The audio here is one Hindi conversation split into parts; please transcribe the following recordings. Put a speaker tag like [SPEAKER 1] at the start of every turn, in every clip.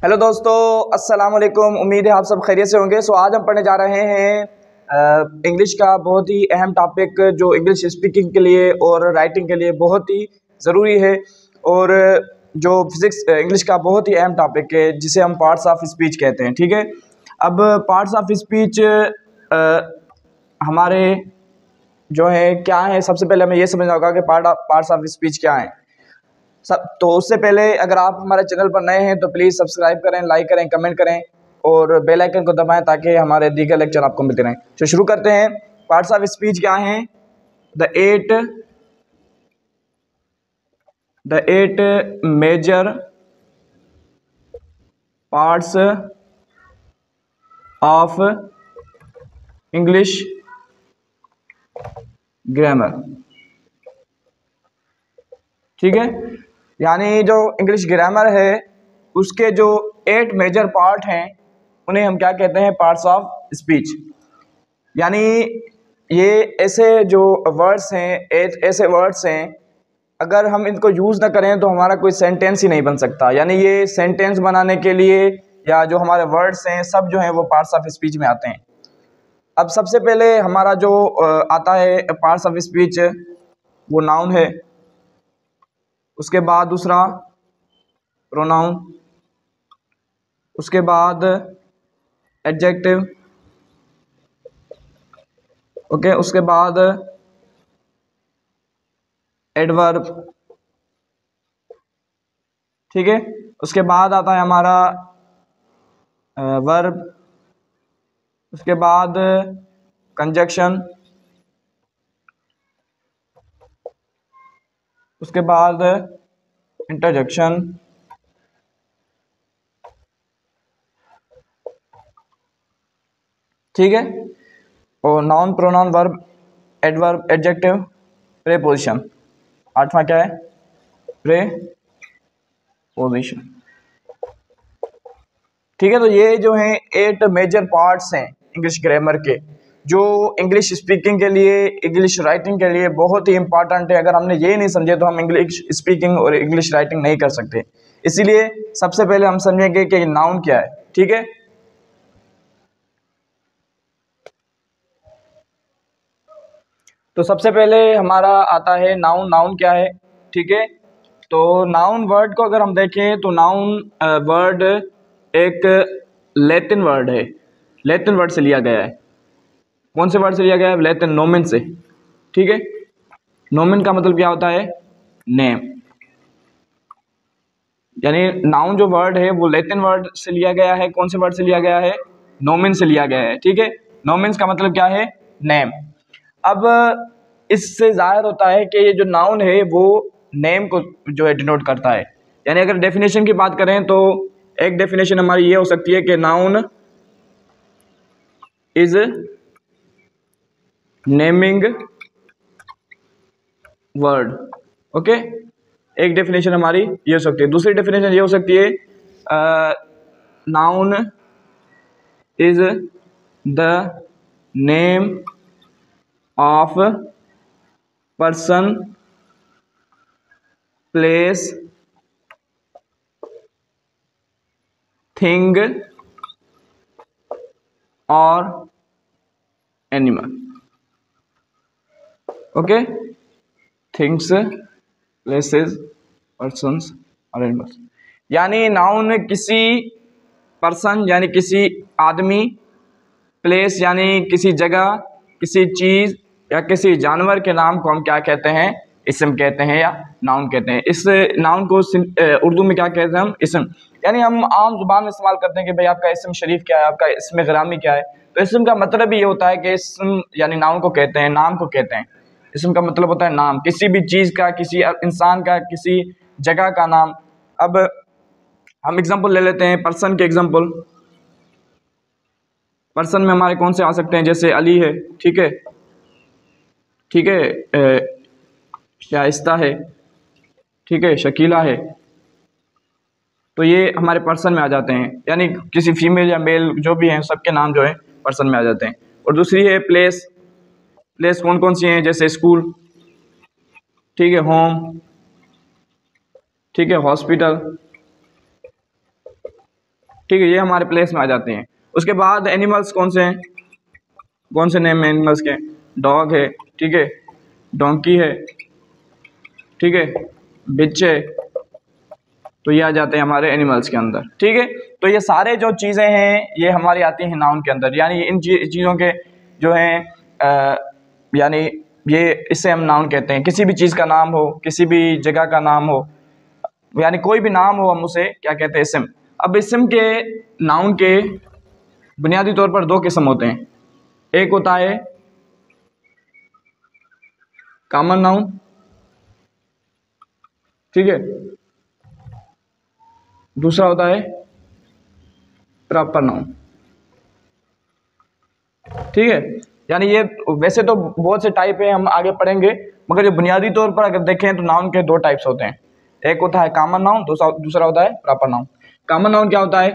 [SPEAKER 1] हेलो दोस्तों, अस्सलाम वालेकुम। उम्मीद है आप सब खैरियत से होंगे। सो आज हम पढ़ने जा रहे हैं इंग्लिश का बहुत ही अहम टॉपिक जो इंग्लिश स्पीकिंग के लिए और राइटिंग के लिए बहुत ही ज़रूरी है और जो फिज़िक्स इंग्लिश का बहुत ही अहम टॉपिक है जिसे हम पार्ट्स ऑफ स्पीच कहते हैं। ठीक है, अब पार्ट्स ऑफ स्पीच हमारे जो है क्या है, सबसे पहले हमें ये समझना होगा कि पार्ट्स ऑफ स्पीच क्या है। सब तो उससे पहले अगर आप हमारे चैनल पर नए हैं तो प्लीज़ सब्सक्राइब करें, लाइक करें, कमेंट करें और बेल आइकन को दबाएं ताकि हमारे दीगर लेक्चर आपको मिलते रहें। तो शुरू करते हैं। पार्ट्स ऑफ स्पीच क्या हैं? The eight major parts of English grammar. ठीक है, यानी जो इंग्लिश ग्रामर है उसके जो 8 मेजर पार्ट हैं उन्हें हम क्या कहते हैं? Parts of speech. यानी ये ऐसे जो वर्ड्स हैं, ऐसे वर्ड्स हैं, अगर हम इनको यूज़ ना करें तो हमारा कोई सेंटेंस ही नहीं बन सकता। यानी ये सेंटेंस बनाने के लिए या जो हमारे वर्ड्स हैं सब जो हैं वो पार्ट्स ऑफ स्पीच में आते हैं। अब सबसे पहले हमारा जो आता है पार्ट्स ऑफ स्पीच वो नाउन है, उसके बाद दूसरा प्रोनाउन, उसके बाद एडजेक्टिव, ओके, उसके बाद एडवर्ब। ठीक है, उसके बाद आता है हमारा वर्ब, उसके बाद कंजक्शन, उसके बाद इंटरजेक्शन, ठीक है, और noun, pronoun, verb, adverb, adjective, preposition. आठवां क्या है? प्रेपोजिशन। ठीक है, तो ये जो हैं 8 मेजर पार्ट्स हैं इंग्लिश ग्रामर के, जो इंग्लिश स्पीकिंग के लिए, इंग्लिश राइटिंग के लिए बहुत ही इंपॉर्टेंट है। अगर हमने ये नहीं समझे तो हम इंग्लिश स्पीकिंग और इंग्लिश राइटिंग नहीं कर सकते। इसीलिए सबसे पहले हम समझेंगे कि नाउन क्या है। ठीक है, तो सबसे पहले हमारा आता है नाउन। नाउन क्या है? ठीक है, तो नाउन वर्ड को अगर हम देखें तो नाउन वर्ड एक लैटिन वर्ड है, लैटिन वर्ड से लिया गया है। कौन से वर्ड से लिया गया है? लैटिन, नोमिन से। ठीक है, नोमिन का मतलब क्या होता है? नेम। यानी नाउन जो वर्ड है वो लैटिन वर्ड से लिया गया है। कौन से वर्ड से लिया गया है? नोमिन से लिया गया है। ठीक है, नोमिन का मतलब क्या है? नेम। अब इससे जाहिर होता है कि ये जो नाउन है वो नेम को जो है डिनोट करता है। यानी अगर डेफिनेशन की बात करें तो एक डेफिनेशन हमारी ये हो सकती है कि noun is naming word. Okay, एक डेफिनेशन हमारी ये हो सकती है। दूसरी डेफिनेशन ये हो सकती है noun is the name of person, place, thing और animal. Okay, things, places, persons और एनिमल्स। यानी नाउन किसी पर्सन यानी किसी आदमी, प्लेस यानी किसी जगह, किसी चीज़ या किसी जानवर के नाम को हम क्या कहते हैं? इस्म कहते हैं या नाउन कहते हैं। इस नाउन को उर्दू में क्या कहते हैं हम? इस्म। यानी हम आम जुबान में इस्तेमाल करते हैं कि भाई आपका इस्म शरीफ क्या है, आपका इस्म गिरामी क्या है। तो इस्म का मतलब ये होता है कि इस्म यानी नाउन को कहते हैं, नाम को कहते हैं। इस्म का मतलब होता है नाम, किसी भी चीज़ का, किसी इंसान का, किसी जगह का नाम। अब हम एग्जाम्पल ले लेते हैं, पर्सन के एग्जाम्पल। पर्सन में हमारे कौन से आ सकते हैं? जैसे अली है, ठीक है, ठीक है, शाइस्ता है, ठीक है, शकीला है। तो ये हमारे पर्सन में आ जाते हैं, यानी किसी फीमेल या मेल जो भी हैं सबके नाम जो है पर्सन में आ जाते हैं। और दूसरी है प्लेस। प्लेस कौन कौन सी हैं? जैसे स्कूल, ठीक है, होम, ठीक है, हॉस्पिटल, ठीक है, ये हमारे प्लेस में आ जाते हैं। उसके बाद एनिमल्स कौन से हैं, कौन से नेम है एनिमल्स के? डॉग है, ठीक है, डोंकी है, ठीक है, बिच है, तो ये आ जाते हैं हमारे एनिमल्स के अंदर। ठीक है, तो ये सारे जो चीज़ें हैं ये हमारी आती हैं नाउन के अंदर, यानी इन चीज़ों के जो हैं यानी ये इसे हम नाउन कहते हैं। किसी भी चीज़ का नाम हो, किसी भी जगह का नाम हो, यानी कोई भी नाम हो, हम उसे क्या कहते हैं? इस्म। अब इस्म के नाउन के बुनियादी तौर पर दो किस्म होते हैं। एक होता है कॉमन नाउन, ठीक है, दूसरा होता है प्रॉपर नाउन। ठीक है, यानी ये वैसे तो बहुत से टाइप है, हम आगे पढ़ेंगे, मगर जो बुनियादी तौर पर अगर देखें तो नाउन के दो टाइप्स होते हैं। एक होता है कॉमन नाउन, दूसरा होता है प्रॉपर नाउन। कॉमन नाउन क्या होता है?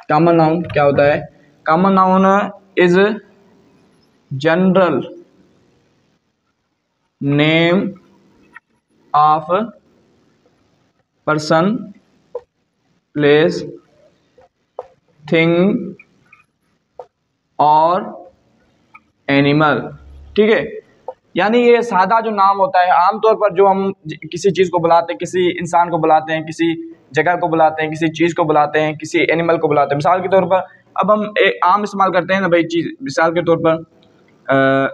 [SPEAKER 1] कॉमन नाउन क्या होता है? Common noun is general name of person, place, thing और एनिमल। ठीक है, यानी ये सादा जो नाम होता है, आमतौर पर जो हम किसी चीज़ को बुलाते हैं, किसी इंसान को बुलाते हैं, किसी जगह को बुलाते हैं, किसी चीज़ को बुलाते हैं, किसी एनिमल को बुलाते हैं। मिसाल के तौर पर अब हम एक आम इस्तेमाल करते हैं ना भाई चीज़, मिसाल के तौर पर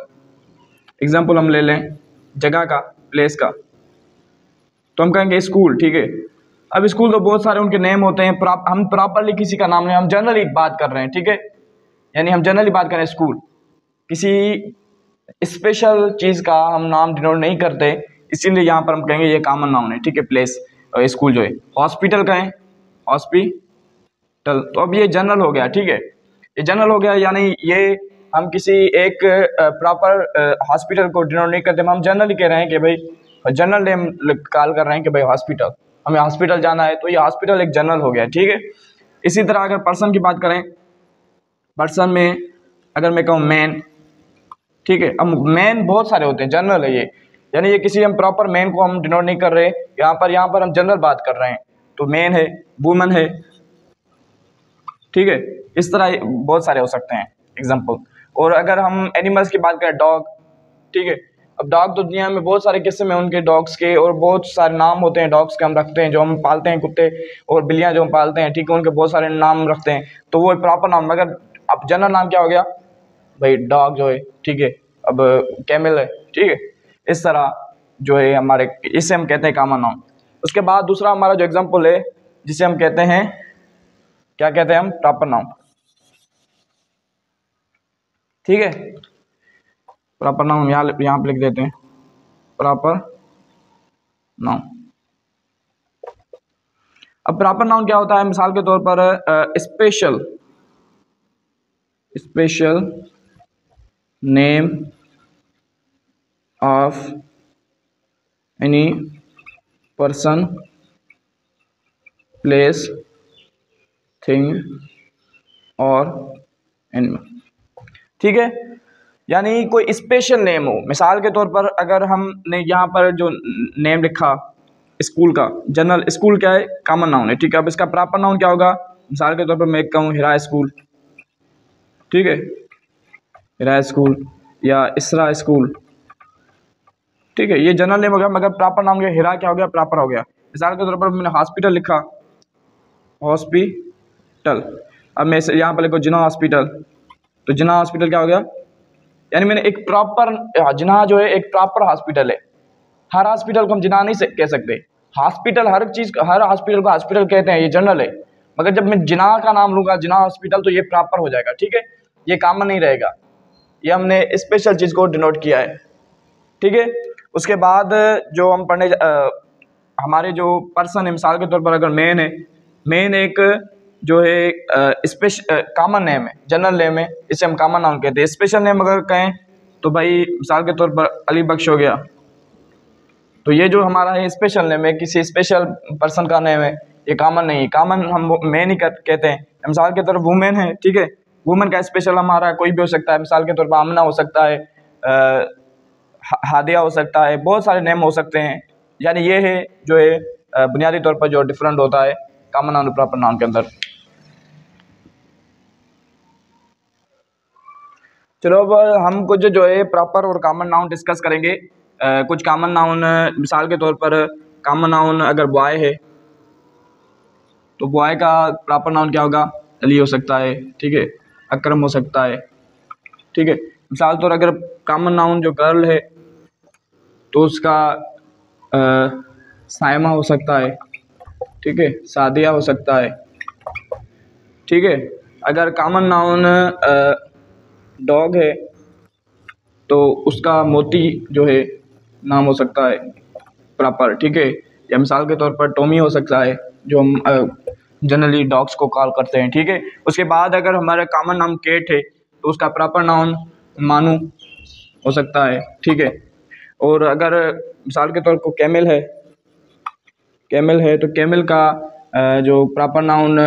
[SPEAKER 1] एग्जांपल हम ले लें जगह का, प्लेस का, तो हम कहेंगे स्कूल। ठीक है, अब स्कूल तो बहुत सारे उनके नेम होते हैं, हम प्रॉपरली किसी का नाम नहीं, हम जनरली बात कर रहे हैं। ठीक है, यानी हम जनरली बात करें स्कूल, किसी स्पेशल चीज़ का हम नाम डिनोट नहीं करते, इसीलिए यहाँ पर हम कहेंगे ये कॉमन नाउन है। ठीक है, प्लेस स्कूल जो है। हॉस्पिटल का है हॉस्पिटल, तो अब ये जनरल हो गया। ठीक है, ये जनरल हो गया, यानी ये हम किसी एक प्रॉपर हॉस्पिटल को डिनोट नहीं करते, हम जनरली कह रहे हैं कि भाई जनरल नेम कॉल कर रहे हैं कि भाई हॉस्पिटल, हमें हॉस्पिटल जाना है, तो ये हॉस्पिटल एक जनरल हो गया। ठीक है, इसी तरह अगर पर्सन की बात करें, पर्सन में अगर मैं कहूँ मैन, ठीक है, अब मैन बहुत सारे होते हैं, जनरल है ये, यानी ये किसी हम प्रॉपर मैन को हम डिनोट नहीं कर रहे, यहाँ पर हम जनरल बात कर रहे हैं, तो मैन है, वुमन है। ठीक है, इस तरह बहुत सारे हो सकते हैं एग्जाम्पल। और अगर हम एनिमल्स की बात करें, डॉग, ठीक है, अब डॉग तो दुनिया में बहुत सारे किस्म हैं उनके डॉग्स के, और बहुत सारे नाम होते हैं डॉग्स के हम रखते हैं, जो हम पालते हैं, कुत्ते और बिल्लियाँ जो हम पालते हैं, ठीक है, उनके बहुत सारे नाम रखते हैं, तो वो प्रॉपर नाम। मगर अब जनरल नाम क्या हो गया भाई? डॉग जो है, ठीक है, अब कैमल है, ठीक है, इस तरह जो है हमारे, इसे हम कहते हैं कॉमन नाउन। उसके बाद दूसरा हमारा जो एग्जांपल है, जिसे हम कहते हैं, क्या कहते हैं हम? Proper noun. ठीक है, प्रॉपर नाउन यहाँ पे लिख देते हैं, प्रॉपर नाउन। अब प्रॉपर नाउन क्या होता है? मिसाल के तौर पर special name of any person, place, thing और एनिमल। ठीक है, यानी कोई स्पेशल नेम हो। मिसाल के तौर पर अगर हमने यहाँ पर जो नेम लिखा स्कूल का, जनरल स्कूल क्या है? कॉमन नाउन है। ठीक है, अब इसका प्रॉपर नाउन क्या होगा? मिसाल के तौर पर मैं कहूँ हिरा स्कूल, ठीक है, हिरा स्कूल या इसरा स्कूल, ठीक है, ये जनरल नेम हो गया, मगर प्रॉपर नाम गया हिरा क्या हो गया? प्रॉपर हो गया। मिसाल के तौर पर मैंने हॉस्पिटल लिखा, हॉस्पिटल, अब मैं यहाँ पर लिखो जिना हॉस्पिटल, तो जिना हॉस्पिटल क्या हो गया? यानी मैंने एक प्रॉपर, जिना जो है एक प्रॉपर हॉस्पिटल है। हर हॉस्पिटल को हम जिना नहीं कह सकते, हॉस्पिटल हर चीज़, हर हॉस्पिटल को हॉस्पिटल कहते हैं, ये जनरल है। मगर जब मैं जिना का नाम लूँगा, जिना हॉस्पिटल, तो ये प्रॉपर हो जाएगा। ठीक है, ये कॉमन नहीं रहेगा, ये हमने स्पेशल चीज़ को डिनोट किया है। ठीक है, उसके बाद जो हम पढ़ने हमारे जो पर्सन है, मिसाल के तौर पर अगर मैन है, मैन एक जो है कॉमन नेम है, जनरल नेम है, इसे हम कॉमन नाउन कहते हैं। स्पेशल नेम अगर कहें तो भाई मिसाल के तौर पर अली बख्श हो गया, तो ये जो हमारा है स्पेशल नेम है, किसी स्पेशल पर्सन का नेम है, ये कॉमन नहीं है। कॉमन हम मैन ही कहते हैं। मिसाल के तौर पर वुमेन है, ठीक है, वुमेन का स्पेशल हमारा कोई भी हो सकता है। मिसाल के तौर पर आमना हो सकता है, हादिया हो सकता है, बहुत सारे नेम हो सकते हैं, यानी ये है जो है बुनियादी तौर पर जो डिफरेंट होता है कॉमन नाउन और प्रॉपर नाउन के अंदर। चलो अब हम कुछ जो है प्रॉपर और कॉमन नाउन डिस्कस करेंगे। कुछ कॉमन नाउन, मिसाल के तौर पर कॉमन नाउन अगर बॉय है तो बॉय का प्रॉपर नाउन क्या होगा? अली हो सकता है, ठीक है, अकरम हो सकता है, ठीक है। मिसाल तौर अगर कॉमन नाउन जो गर्ल है तो उसका सायमा हो सकता है, ठीक है, सादिया हो सकता है, ठीक है। अगर कॉमन नाउन डॉग है तो उसका मोती जो है नाम हो सकता है प्रॉपर, ठीक है। या मिसाल के तौर पर टॉमी हो सकता है जो हम जनरली डॉग्स को कॉल करते हैं, ठीक है। उसके बाद अगर हमारा कॉमन नाउन केट है तो उसका प्रॉपर नाउन मानू हो सकता है, ठीक है। और अगर मिसाल के तौर पर कैमल है तो कैमल का जो प्रॉपर नाउन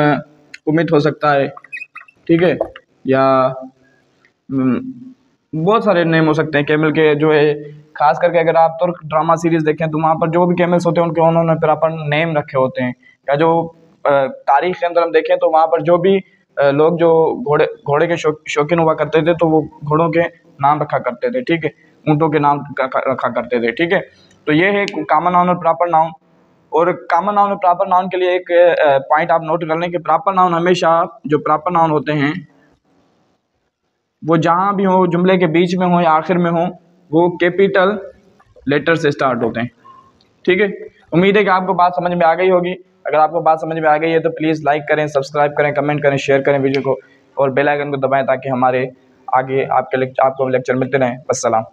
[SPEAKER 1] कुमित हो सकता है, ठीक है। या बहुत सारे नेम हो सकते हैं कैमल के जो है। खास करके अगर आप तो ड्रामा सीरीज देखें तो वहाँ पर जो भी कैमल्स होते हैं उनके उन्होंने प्रॉपर नेम रखे होते हैं। या जो तारीख के अंदर हम देखें तो वहाँ पर जो भी लोग जो घोड़े के शौकीन हुआ करते थे तो वो घोड़ों के नाम रखा करते थे, ठीक है, ऊँटों के नाम रखा करते थे, ठीक है। तो ये है कॉमन नाउन और प्रॉपर नाउन। और कॉमन नाउन और प्रॉपर नाउन के लिए एक पॉइंट आप नोट कर लें कि प्रॉपर नाउन हमेशा, जो प्रॉपर नाउन होते हैं वो जहाँ भी हो, जुमले के बीच में हो या आखिर में हो, वो कैपिटल लेटर से स्टार्ट होते हैं, ठीक है। उम्मीद है कि आपको बात समझ में आ गई होगी। अगर आपको बात समझ में आ गई है तो प्लीज़ लाइक करें, सब्सक्राइब करें, कमेंट करें, शेयर करें वीडियो को और बेल आइकन को दबाएं ताकि हमारे आगे आपको लेक्चर मिलते रहें। अस्सलाम।